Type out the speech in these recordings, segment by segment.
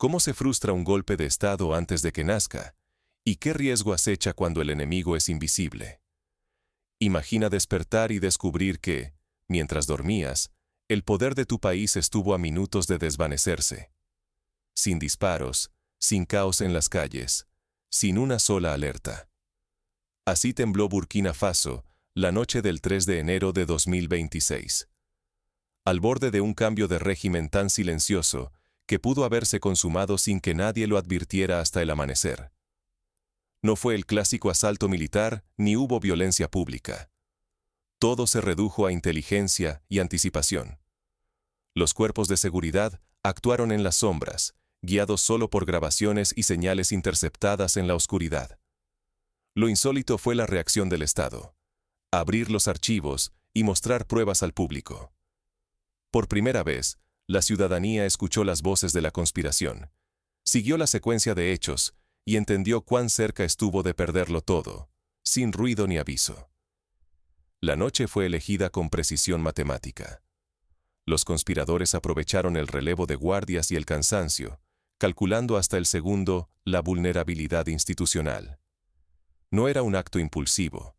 ¿Cómo se frustra un golpe de Estado antes de que nazca? ¿Y qué riesgo acecha cuando el enemigo es invisible? Imagina despertar y descubrir que, mientras dormías, el poder de tu país estuvo a minutos de desvanecerse. Sin disparos, sin caos en las calles, sin una sola alerta. Así tembló Burkina Faso la noche del 3 de enero de 2026. Al borde de un cambio de régimen tan silencioso que pudo haberse consumado sin que nadie lo advirtiera hasta el amanecer. No fue el clásico asalto militar ni hubo violencia pública. Todo se redujo a inteligencia y anticipación. Los cuerpos de seguridad actuaron en las sombras, guiados solo por grabaciones y señales interceptadas en la oscuridad. Lo insólito fue la reacción del Estado: abrir los archivos y mostrar pruebas al público. Por primera vez, la ciudadanía escuchó las voces de la conspiración, siguió la secuencia de hechos y entendió cuán cerca estuvo de perderlo todo, sin ruido ni aviso. La noche fue elegida con precisión matemática. Los conspiradores aprovecharon el relevo de guardias y el cansancio, calculando hasta el segundo la vulnerabilidad institucional. No era un acto impulsivo,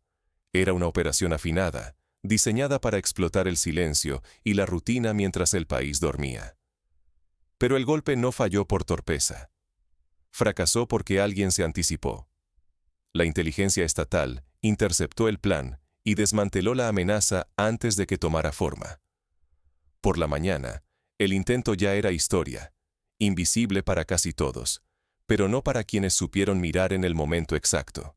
era una operación afinada, diseñada para explotar el silencio y la rutina mientras el país dormía. Pero el golpe no falló por torpeza. Fracasó porque alguien se anticipó. La inteligencia estatal interceptó el plan y desmanteló la amenaza antes de que tomara forma. Por la mañana, el intento ya era historia, invisible para casi todos, pero no para quienes supieron mirar en el momento exacto.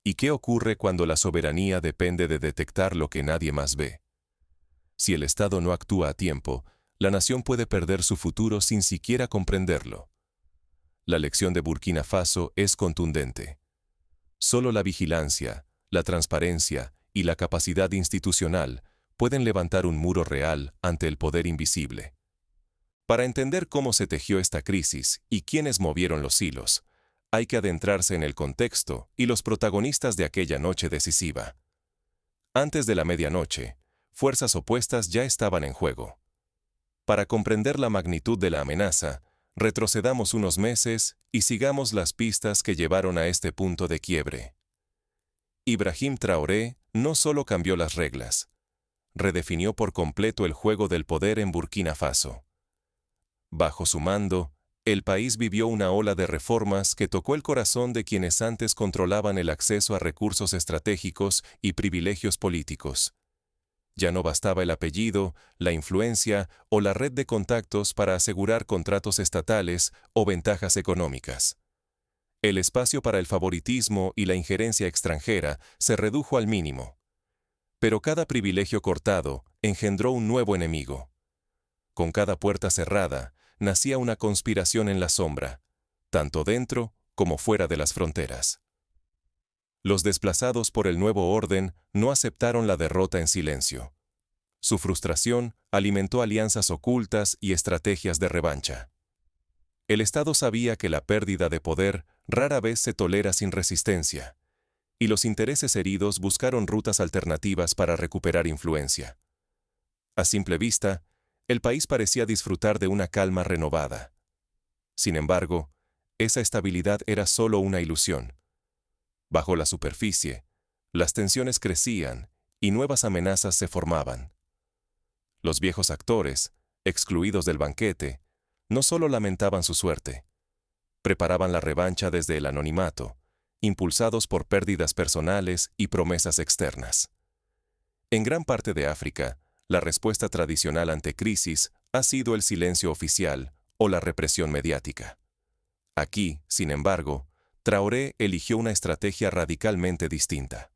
¿Y qué ocurre cuando la soberanía depende de detectar lo que nadie más ve? Si el Estado no actúa a tiempo, la nación puede perder su futuro sin siquiera comprenderlo. La lección de Burkina Faso es contundente. Solo la vigilancia, la transparencia y la capacidad institucional pueden levantar un muro real ante el poder invisible. Para entender cómo se tejió esta crisis y quiénes movieron los hilos, hay que adentrarse en el contexto y los protagonistas de aquella noche decisiva. Antes de la medianoche, fuerzas opuestas ya estaban en juego. Para comprender la magnitud de la amenaza, retrocedamos unos meses y sigamos las pistas que llevaron a este punto de quiebre. Ibrahim Traoré no solo cambió las reglas, redefinió por completo el juego del poder en Burkina Faso. Bajo su mando, el país vivió una ola de reformas que tocó el corazón de quienes antes controlaban el acceso a recursos estratégicos y privilegios políticos. Ya no bastaba el apellido, la influencia o la red de contactos para asegurar contratos estatales o ventajas económicas. El espacio para el favoritismo y la injerencia extranjera se redujo al mínimo. Pero cada privilegio cortado engendró un nuevo enemigo. Con cada puerta cerrada, nacía una conspiración en la sombra, tanto dentro como fuera de las fronteras. Los desplazados por el nuevo orden no aceptaron la derrota en silencio. Su frustración alimentó alianzas ocultas y estrategias de revancha. El Estado sabía que la pérdida de poder rara vez se tolera sin resistencia, y los intereses heridos buscaron rutas alternativas para recuperar influencia. A simple vista, el país parecía disfrutar de una calma renovada. Sin embargo, esa estabilidad era solo una ilusión. Bajo la superficie, las tensiones crecían y nuevas amenazas se formaban. Los viejos actores, excluidos del banquete, no solo lamentaban su suerte, preparaban la revancha desde el anonimato, impulsados por pérdidas personales y promesas externas. En gran parte de África, la respuesta tradicional ante crisis ha sido el silencio oficial o la represión mediática. Aquí, sin embargo, Traoré eligió una estrategia radicalmente distinta: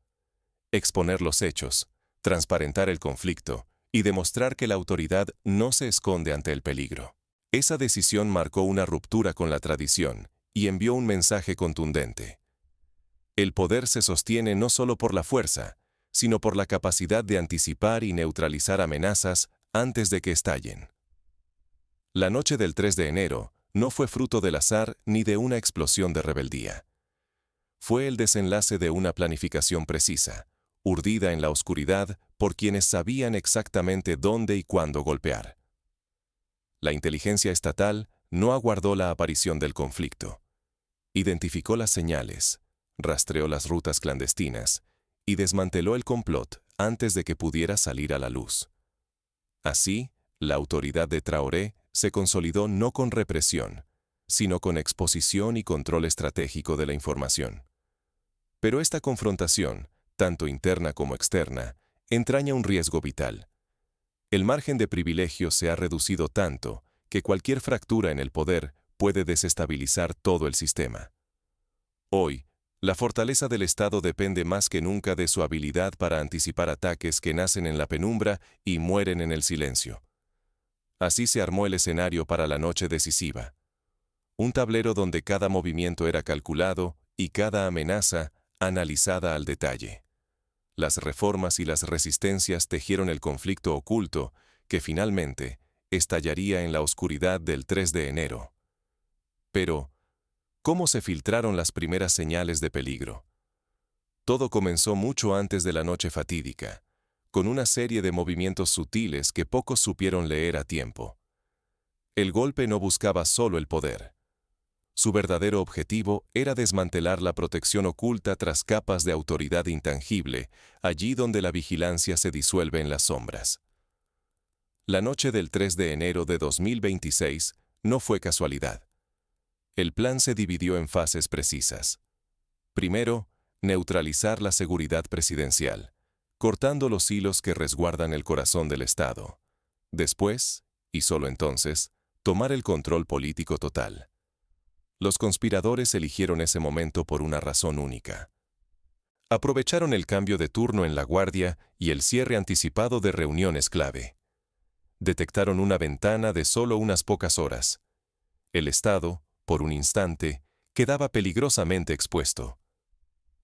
exponer los hechos, transparentar el conflicto y demostrar que la autoridad no se esconde ante el peligro. Esa decisión marcó una ruptura con la tradición y envió un mensaje contundente. El poder se sostiene no solo por la fuerza, sino por la capacidad de anticipar y neutralizar amenazas antes de que estallen. La noche del 3 de enero no fue fruto del azar ni de una explosión de rebeldía. Fue el desenlace de una planificación precisa, urdida en la oscuridad por quienes sabían exactamente dónde y cuándo golpear. La inteligencia estatal no aguardó la aparición del conflicto. Identificó las señales, rastreó las rutas clandestinas y desmanteló el complot antes de que pudiera salir a la luz. Así, la autoridad de Traoré se consolidó no con represión, sino con exposición y control estratégico de la información. Pero esta confrontación, tanto interna como externa, entraña un riesgo vital. El margen de privilegio se ha reducido tanto que cualquier fractura en el poder puede desestabilizar todo el sistema. Hoy, la fortaleza del Estado depende más que nunca de su habilidad para anticipar ataques que nacen en la penumbra y mueren en el silencio. Así se armó el escenario para la noche decisiva. Un tablero donde cada movimiento era calculado y cada amenaza analizada al detalle. Las reformas y las resistencias tejieron el conflicto oculto que finalmente estallaría en la oscuridad del 3 de enero. Pero, ¿cómo se filtraron las primeras señales de peligro? Todo comenzó mucho antes de la noche fatídica, con una serie de movimientos sutiles que pocos supieron leer a tiempo. El golpe no buscaba solo el poder. Su verdadero objetivo era desmantelar la protección oculta tras capas de autoridad intangible, allí donde la vigilancia se disuelve en las sombras. La noche del 3 de enero de 2026 no fue casualidad. El plan se dividió en fases precisas. Primero, neutralizar la seguridad presidencial, cortando los hilos que resguardan el corazón del Estado. Después, y solo entonces, tomar el control político total. Los conspiradores eligieron ese momento por una razón única. Aprovecharon el cambio de turno en la guardia y el cierre anticipado de reuniones clave. Detectaron una ventana de solo unas pocas horas. El Estado, por un instante, quedaba peligrosamente expuesto.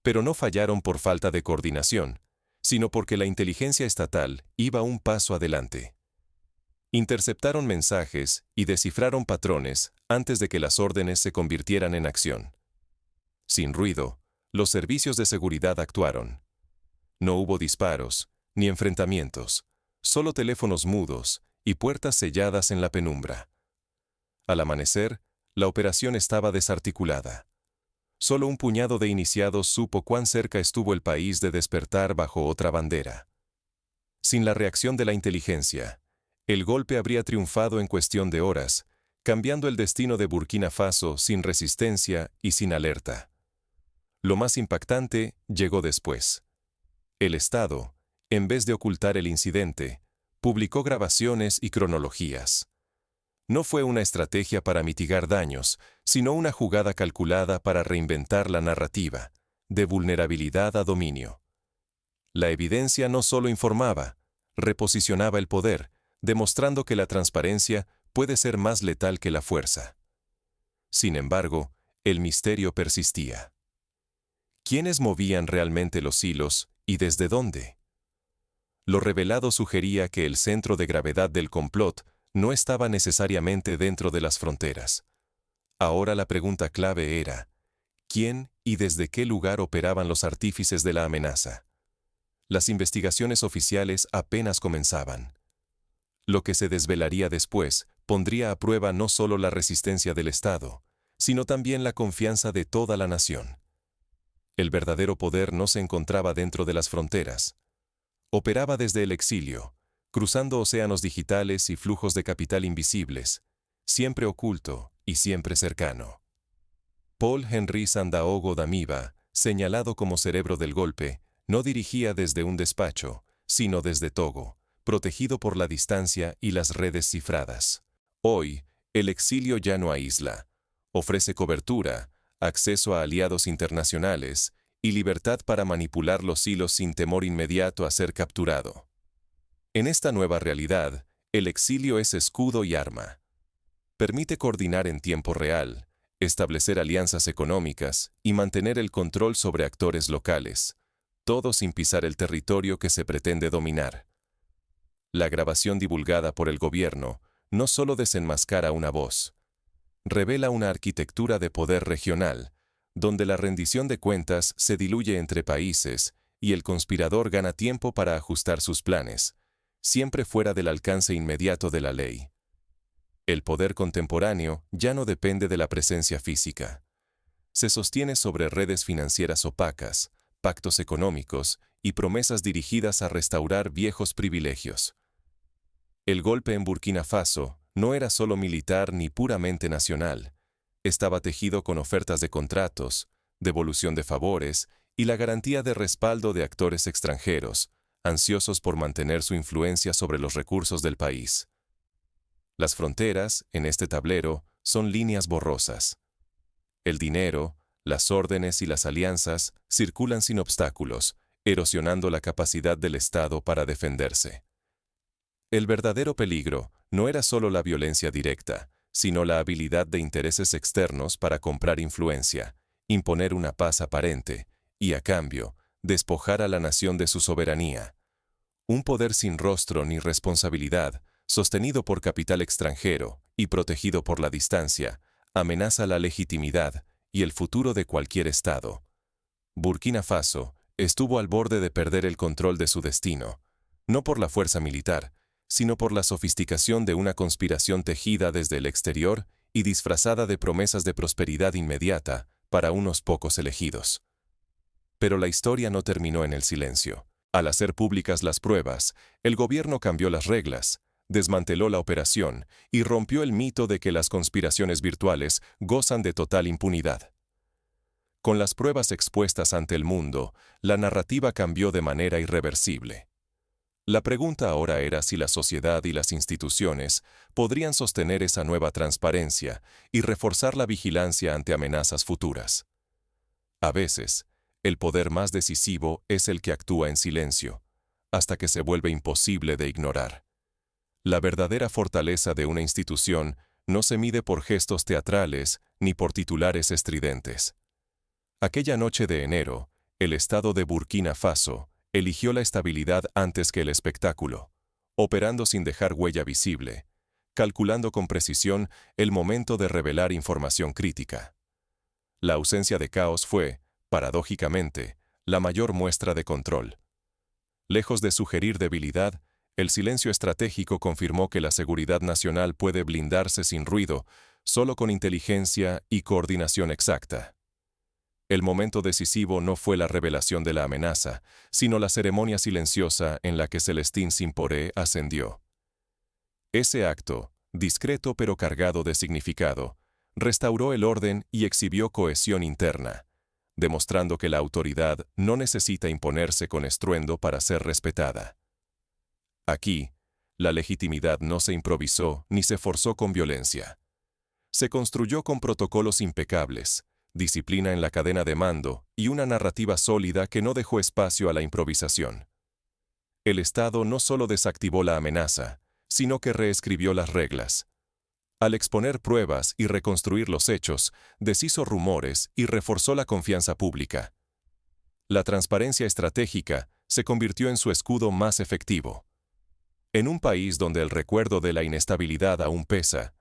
Pero no fallaron por falta de coordinación, sino porque la inteligencia estatal iba un paso adelante. Interceptaron mensajes y descifraron patrones antes de que las órdenes se convirtieran en acción. Sin ruido, los servicios de seguridad actuaron. No hubo disparos, ni enfrentamientos, solo teléfonos mudos y puertas selladas en la penumbra. Al amanecer, la operación estaba desarticulada. Solo un puñado de iniciados supo cuán cerca estuvo el país de despertar bajo otra bandera. Sin la reacción de la inteligencia, el golpe habría triunfado en cuestión de horas, cambiando el destino de Burkina Faso sin resistencia y sin alerta. Lo más impactante llegó después. El Estado, en vez de ocultar el incidente, publicó grabaciones y cronologías. No fue una estrategia para mitigar daños, sino una jugada calculada para reinventar la narrativa, de vulnerabilidad a dominio. La evidencia no solo informaba, reposicionaba el poder, demostrando que la transparencia puede ser más letal que la fuerza. Sin embargo, el misterio persistía. ¿Quiénes movían realmente los hilos y desde dónde? Lo revelado sugería que el centro de gravedad del complot no estaba necesariamente dentro de las fronteras. Ahora la pregunta clave era, ¿quién y desde qué lugar operaban los artífices de la amenaza? Las investigaciones oficiales apenas comenzaban. Lo que se desvelaría después pondría a prueba no solo la resistencia del Estado, sino también la confianza de toda la nación. El verdadero poder no se encontraba dentro de las fronteras. Operaba desde el exilio, cruzando océanos digitales y flujos de capital invisibles, siempre oculto y siempre cercano. Paul-Henri Sandaogo Damiba, señalado como cerebro del golpe, no dirigía desde un despacho, sino desde Togo, protegido por la distancia y las redes cifradas. Hoy, el exilio ya no aísla. Ofrece cobertura, acceso a aliados internacionales y libertad para manipular los hilos sin temor inmediato a ser capturado. En esta nueva realidad, el exilio es escudo y arma. Permite coordinar en tiempo real, establecer alianzas económicas y mantener el control sobre actores locales, todo sin pisar el territorio que se pretende dominar. La grabación divulgada por el gobierno no solo desenmascara una voz, revela una arquitectura de poder regional, donde la rendición de cuentas se diluye entre países y el conspirador gana tiempo para ajustar sus planes, siempre fuera del alcance inmediato de la ley. El poder contemporáneo ya no depende de la presencia física. Se sostiene sobre redes financieras opacas, pactos económicos y promesas dirigidas a restaurar viejos privilegios. El golpe en Burkina Faso no era solo militar ni puramente nacional. Estaba tejido con ofertas de contratos, devolución de favores y la garantía de respaldo de actores extranjeros, ansiosos por mantener su influencia sobre los recursos del país. Las fronteras, en este tablero, son líneas borrosas. El dinero, las órdenes y las alianzas circulan sin obstáculos, erosionando la capacidad del Estado para defenderse. El verdadero peligro no era solo la violencia directa, sino la habilidad de intereses externos para comprar influencia, imponer una paz aparente y, a cambio, despojar a la nación de su soberanía. Un poder sin rostro ni responsabilidad, sostenido por capital extranjero y protegido por la distancia, amenaza la legitimidad y el futuro de cualquier Estado. Burkina Faso estuvo al borde de perder el control de su destino, no por la fuerza militar, sino por la sofisticación de una conspiración tejida desde el exterior y disfrazada de promesas de prosperidad inmediata para unos pocos elegidos. Pero la historia no terminó en el silencio. Al hacer públicas las pruebas, el gobierno cambió las reglas, desmanteló la operación y rompió el mito de que las conspiraciones virtuales gozan de total impunidad. Con las pruebas expuestas ante el mundo, la narrativa cambió de manera irreversible. La pregunta ahora era si la sociedad y las instituciones podrían sostener esa nueva transparencia y reforzar la vigilancia ante amenazas futuras. A veces, el poder más decisivo es el que actúa en silencio, hasta que se vuelve imposible de ignorar. La verdadera fortaleza de una institución no se mide por gestos teatrales ni por titulares estridentes. Aquella noche de enero, el Estado de Burkina Faso eligió la estabilidad antes que el espectáculo, operando sin dejar huella visible, calculando con precisión el momento de revelar información crítica. La ausencia de caos fue, paradójicamente, la mayor muestra de control. Lejos de sugerir debilidad, el silencio estratégico confirmó que la seguridad nacional puede blindarse sin ruido, solo con inteligencia y coordinación exacta. El momento decisivo no fue la revelación de la amenaza, sino la ceremonia silenciosa en la que Celestín Simporé ascendió. Ese acto, discreto pero cargado de significado, restauró el orden y exhibió cohesión interna, demostrando que la autoridad no necesita imponerse con estruendo para ser respetada. Aquí, la legitimidad no se improvisó ni se forzó con violencia. Se construyó con protocolos impecables, disciplina en la cadena de mando y una narrativa sólida que no dejó espacio a la improvisación. El Estado no solo desactivó la amenaza, sino que reescribió las reglas. Al exponer pruebas y reconstruir los hechos, deshizo rumores y reforzó la confianza pública. La transparencia estratégica se convirtió en su escudo más efectivo. En un país donde el recuerdo de la inestabilidad aún pesa,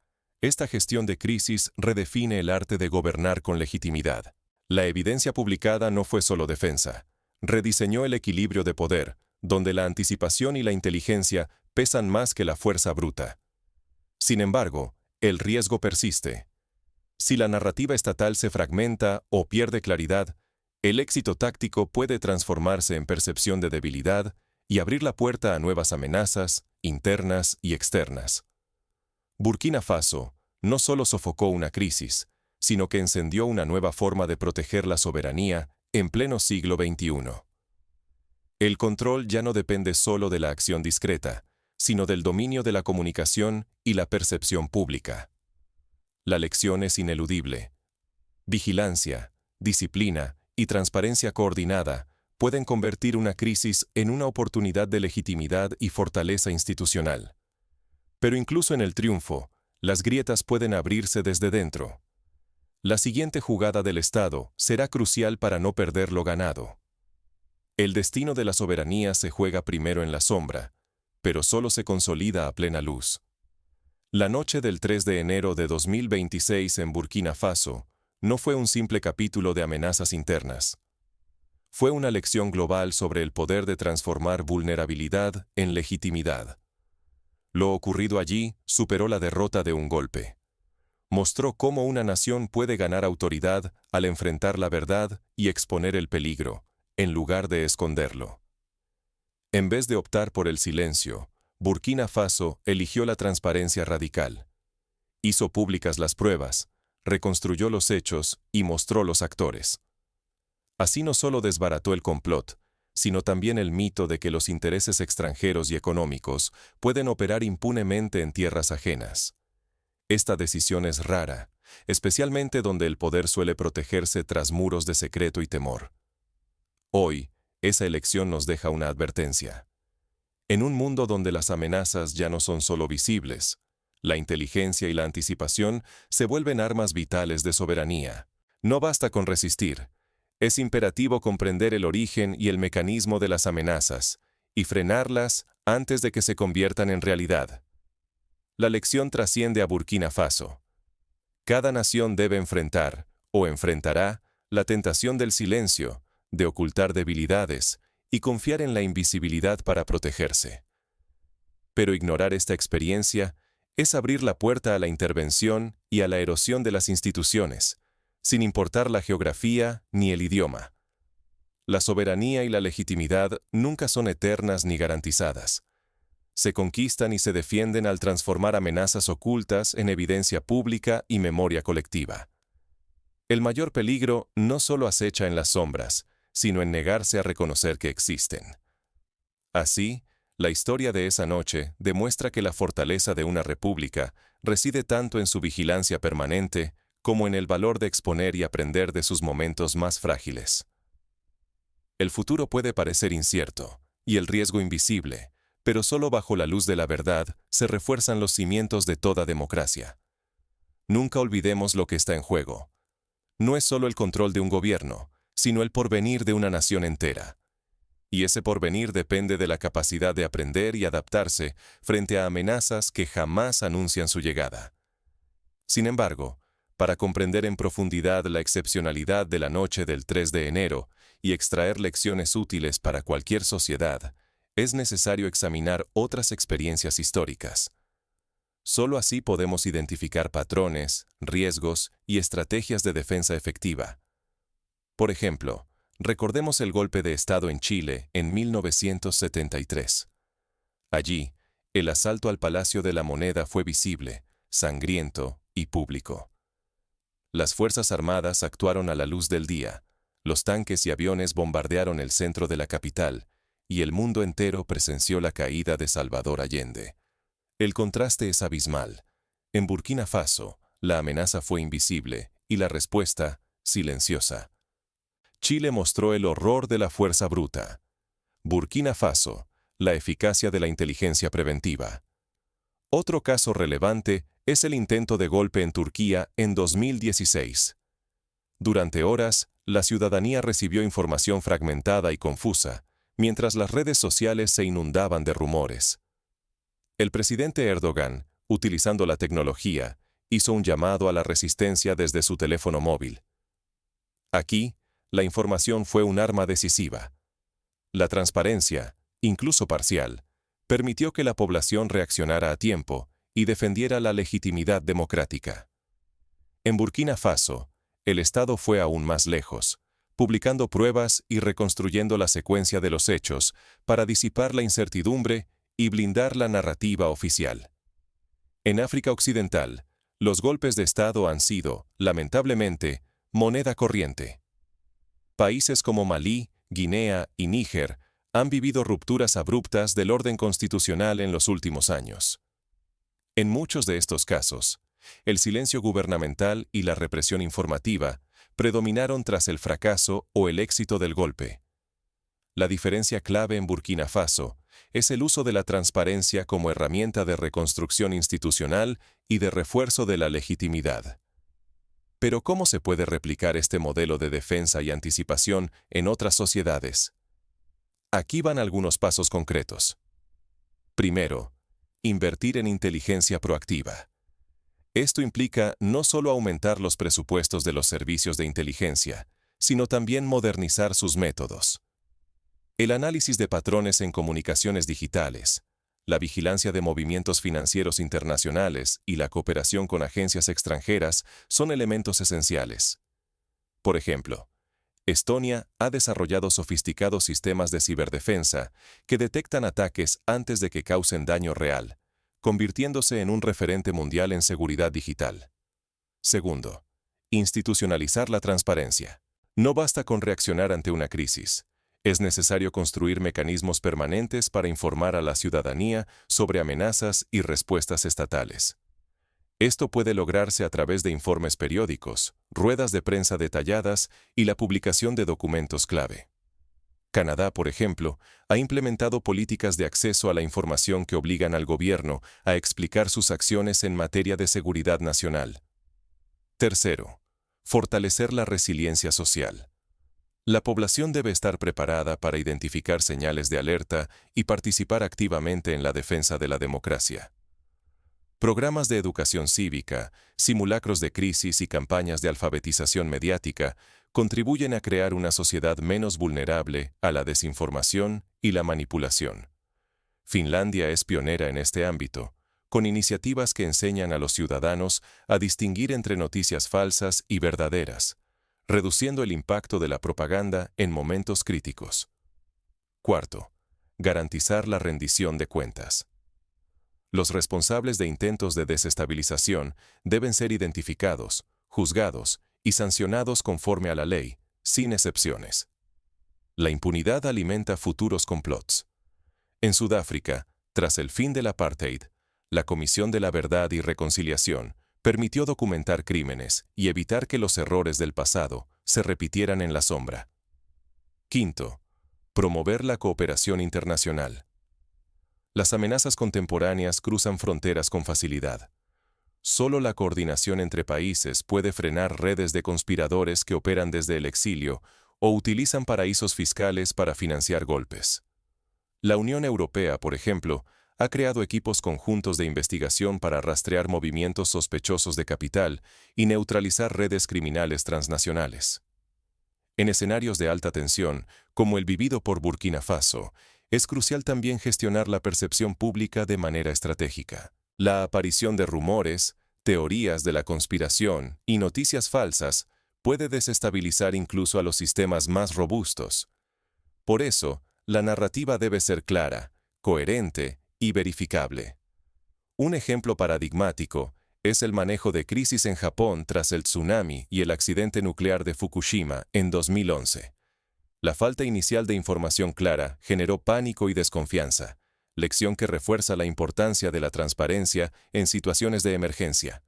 esta gestión de crisis redefine el arte de gobernar con legitimidad. La evidencia publicada no fue solo defensa. Rediseñó el equilibrio de poder, donde la anticipación y la inteligencia pesan más que la fuerza bruta. Sin embargo, el riesgo persiste. Si la narrativa estatal se fragmenta o pierde claridad, el éxito táctico puede transformarse en percepción de debilidad y abrir la puerta a nuevas amenazas, internas y externas. Burkina Faso no solo sofocó una crisis, sino que encendió una nueva forma de proteger la soberanía en pleno siglo XXI. El control ya no depende solo de la acción discreta, sino del dominio de la comunicación y la percepción pública. La lección es ineludible. Vigilancia, disciplina y transparencia coordinada pueden convertir una crisis en una oportunidad de legitimidad y fortaleza institucional. Pero incluso en el triunfo, las grietas pueden abrirse desde dentro. La siguiente jugada del Estado será crucial para no perder lo ganado. El destino de la soberanía se juega primero en la sombra, pero solo se consolida a plena luz. La noche del 3 de enero de 2026 en Burkina Faso no fue un simple capítulo de amenazas internas. Fue una lección global sobre el poder de transformar vulnerabilidad en legitimidad. Lo ocurrido allí superó la derrota de un golpe. Mostró cómo una nación puede ganar autoridad al enfrentar la verdad y exponer el peligro, en lugar de esconderlo. En vez de optar por el silencio, Burkina Faso eligió la transparencia radical. Hizo públicas las pruebas, reconstruyó los hechos y mostró los actores. Así no solo desbarató el complot, sino también el mito de que los intereses extranjeros y económicos pueden operar impunemente en tierras ajenas. Esta decisión es rara, especialmente donde el poder suele protegerse tras muros de secreto y temor. Hoy, esa elección nos deja una advertencia. En un mundo donde las amenazas ya no son solo visibles, la inteligencia y la anticipación se vuelven armas vitales de soberanía. No basta con resistir. Es imperativo comprender el origen y el mecanismo de las amenazas y frenarlas antes de que se conviertan en realidad. La lección trasciende a Burkina Faso. Cada nación debe enfrentar, o enfrentará, la tentación del silencio, de ocultar debilidades y confiar en la invisibilidad para protegerse. Pero ignorar esta experiencia es abrir la puerta a la intervención y a la erosión de las instituciones, sin importar la geografía ni el idioma. La soberanía y la legitimidad nunca son eternas ni garantizadas. Se conquistan y se defienden al transformar amenazas ocultas en evidencia pública y memoria colectiva. El mayor peligro no solo acecha en las sombras, sino en negarse a reconocer que existen. Así, la historia de esa noche demuestra que la fortaleza de una república reside tanto en su vigilancia permanente como en el valor de exponer y aprender de sus momentos más frágiles. El futuro puede parecer incierto y el riesgo invisible, pero solo bajo la luz de la verdad se refuerzan los cimientos de toda democracia. Nunca olvidemos lo que está en juego. No es solo el control de un gobierno, sino el porvenir de una nación entera. Y ese porvenir depende de la capacidad de aprender y adaptarse frente a amenazas que jamás anuncian su llegada. Sin embargo, para comprender en profundidad la excepcionalidad de la noche del 3 de enero y extraer lecciones útiles para cualquier sociedad, es necesario examinar otras experiencias históricas. Solo así podemos identificar patrones, riesgos y estrategias de defensa efectiva. Por ejemplo, recordemos el golpe de Estado en Chile en 1973. Allí, el asalto al Palacio de la Moneda fue visible, sangriento y público. Las Fuerzas Armadas actuaron a la luz del día, los tanques y aviones bombardearon el centro de la capital, y el mundo entero presenció la caída de Salvador Allende. El contraste es abismal. En Burkina Faso, la amenaza fue invisible y la respuesta, silenciosa. Chile mostró el horror de la fuerza bruta. Burkina Faso, la eficacia de la inteligencia preventiva. Otro caso relevante es el intento de golpe en Turquía en 2016. Durante horas, la ciudadanía recibió información fragmentada y confusa, mientras las redes sociales se inundaban de rumores. El presidente Erdogan, utilizando la tecnología, hizo un llamado a la resistencia desde su teléfono móvil. Aquí, la información fue un arma decisiva. La transparencia, incluso parcial, permitió que la población reaccionara a tiempo y defendiera la legitimidad democrática. En Burkina Faso, el Estado fue aún más lejos, publicando pruebas y reconstruyendo la secuencia de los hechos para disipar la incertidumbre y blindar la narrativa oficial. En África Occidental, los golpes de Estado han sido, lamentablemente, moneda corriente. Países como Malí, Guinea y Níger han vivido rupturas abruptas del orden constitucional en los últimos años. En muchos de estos casos, el silencio gubernamental y la represión informativa predominaron tras el fracaso o el éxito del golpe. La diferencia clave en Burkina Faso es el uso de la transparencia como herramienta de reconstrucción institucional y de refuerzo de la legitimidad. Pero ¿cómo se puede replicar este modelo de defensa y anticipación en otras sociedades? Aquí van algunos pasos concretos. Primero, invertir en inteligencia proactiva. Esto implica no solo aumentar los presupuestos de los servicios de inteligencia, sino también modernizar sus métodos. El análisis de patrones en comunicaciones digitales, la vigilancia de movimientos financieros internacionales y la cooperación con agencias extranjeras son elementos esenciales. Por ejemplo, Estonia ha desarrollado sofisticados sistemas de ciberdefensa que detectan ataques antes de que causen daño real, convirtiéndose en un referente mundial en seguridad digital. Segundo, institucionalizar la transparencia. No basta con reaccionar ante una crisis. Es necesario construir mecanismos permanentes para informar a la ciudadanía sobre amenazas y respuestas estatales. Esto puede lograrse a través de informes periódicos, ruedas de prensa detalladas y la publicación de documentos clave. Canadá, por ejemplo, ha implementado políticas de acceso a la información que obligan al gobierno a explicar sus acciones en materia de seguridad nacional. Tercero, fortalecer la resiliencia social. La población debe estar preparada para identificar señales de alerta y participar activamente en la defensa de la democracia. Programas de educación cívica, simulacros de crisis y campañas de alfabetización mediática contribuyen a crear una sociedad menos vulnerable a la desinformación y la manipulación. Finlandia es pionera en este ámbito, con iniciativas que enseñan a los ciudadanos a distinguir entre noticias falsas y verdaderas, reduciendo el impacto de la propaganda en momentos críticos. Cuarto, garantizar la rendición de cuentas. Los responsables de intentos de desestabilización deben ser identificados, juzgados y sancionados conforme a la ley, sin excepciones. La impunidad alimenta futuros complots. En Sudáfrica, tras el fin del apartheid, la Comisión de la Verdad y Reconciliación permitió documentar crímenes y evitar que los errores del pasado se repitieran en la sombra. Quinto, promover la cooperación internacional. Las amenazas contemporáneas cruzan fronteras con facilidad. Solo la coordinación entre países puede frenar redes de conspiradores que operan desde el exilio o utilizan paraísos fiscales para financiar golpes. La Unión Europea, por ejemplo, ha creado equipos conjuntos de investigación para rastrear movimientos sospechosos de capital y neutralizar redes criminales transnacionales. En escenarios de alta tensión, como el vivido por Burkina Faso, es crucial también gestionar la percepción pública de manera estratégica. La aparición de rumores, teorías de la conspiración y noticias falsas puede desestabilizar incluso a los sistemas más robustos. Por eso, la narrativa debe ser clara, coherente y verificable. Un ejemplo paradigmático es el manejo de crisis en Japón tras el tsunami y el accidente nuclear de Fukushima en 2011. La falta inicial de información clara generó pánico y desconfianza, lección que refuerza la importancia de la transparencia en situaciones de emergencia.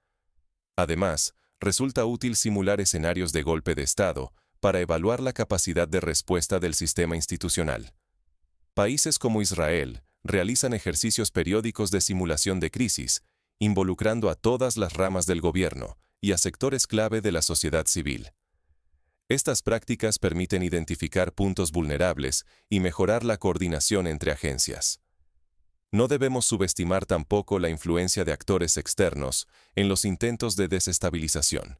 Además, resulta útil simular escenarios de golpe de Estado para evaluar la capacidad de respuesta del sistema institucional. Países como Israel realizan ejercicios periódicos de simulación de crisis, involucrando a todas las ramas del gobierno y a sectores clave de la sociedad civil. Estas prácticas permiten identificar puntos vulnerables y mejorar la coordinación entre agencias. No debemos subestimar tampoco la influencia de actores externos en los intentos de desestabilización.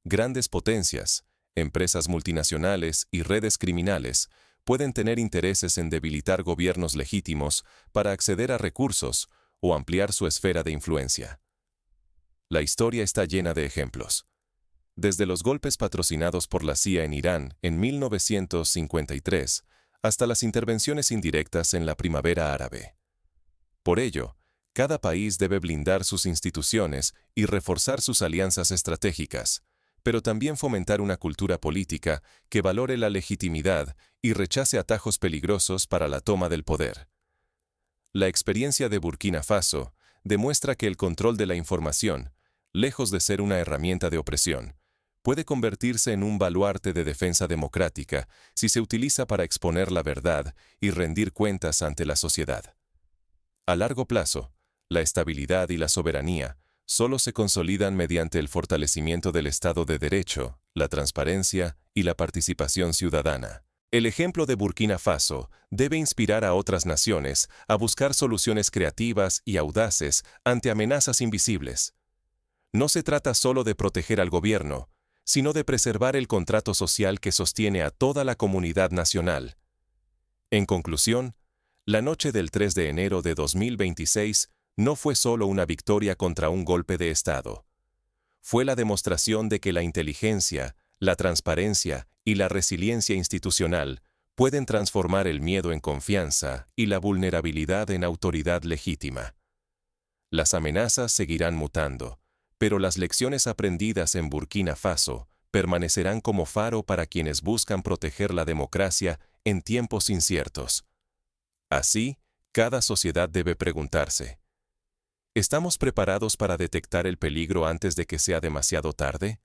Grandes potencias, empresas multinacionales y redes criminales pueden tener intereses en debilitar gobiernos legítimos para acceder a recursos o ampliar su esfera de influencia. La historia está llena de ejemplos. Desde los golpes patrocinados por la CIA en Irán en 1953 hasta las intervenciones indirectas en la Primavera Árabe. Por ello, cada país debe blindar sus instituciones y reforzar sus alianzas estratégicas, pero también fomentar una cultura política que valore la legitimidad y rechace atajos peligrosos para la toma del poder. La experiencia de Burkina Faso demuestra que el control de la información, lejos de ser una herramienta de opresión, puede convertirse en un baluarte de defensa democrática si se utiliza para exponer la verdad y rendir cuentas ante la sociedad. A largo plazo, la estabilidad y la soberanía solo se consolidan mediante el fortalecimiento del Estado de Derecho, la transparencia y la participación ciudadana. El ejemplo de Burkina Faso debe inspirar a otras naciones a buscar soluciones creativas y audaces ante amenazas invisibles. No se trata solo de proteger al gobierno, sino de preservar el contrato social que sostiene a toda la comunidad nacional. En conclusión, La noche del 3 de enero de 2026 no fue solo una victoria contra un golpe de Estado. Fue la demostración de que la inteligencia, la transparencia y la resiliencia institucional pueden transformar el miedo en confianza y la vulnerabilidad en autoridad legítima. Las amenazas seguirán mutando, pero las lecciones aprendidas en Burkina Faso permanecerán como faro para quienes buscan proteger la democracia en tiempos inciertos. Así, cada sociedad debe preguntarse: ¿estamos preparados para detectar el peligro antes de que sea demasiado tarde?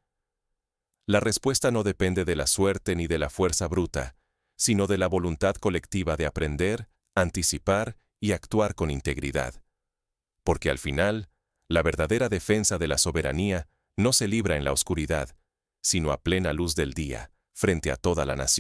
La respuesta no depende de la suerte ni de la fuerza bruta, sino de la voluntad colectiva de aprender, anticipar y actuar con integridad. Porque al final, la verdadera defensa de la soberanía no se libra en la oscuridad, sino a plena luz del día, frente a toda la nación.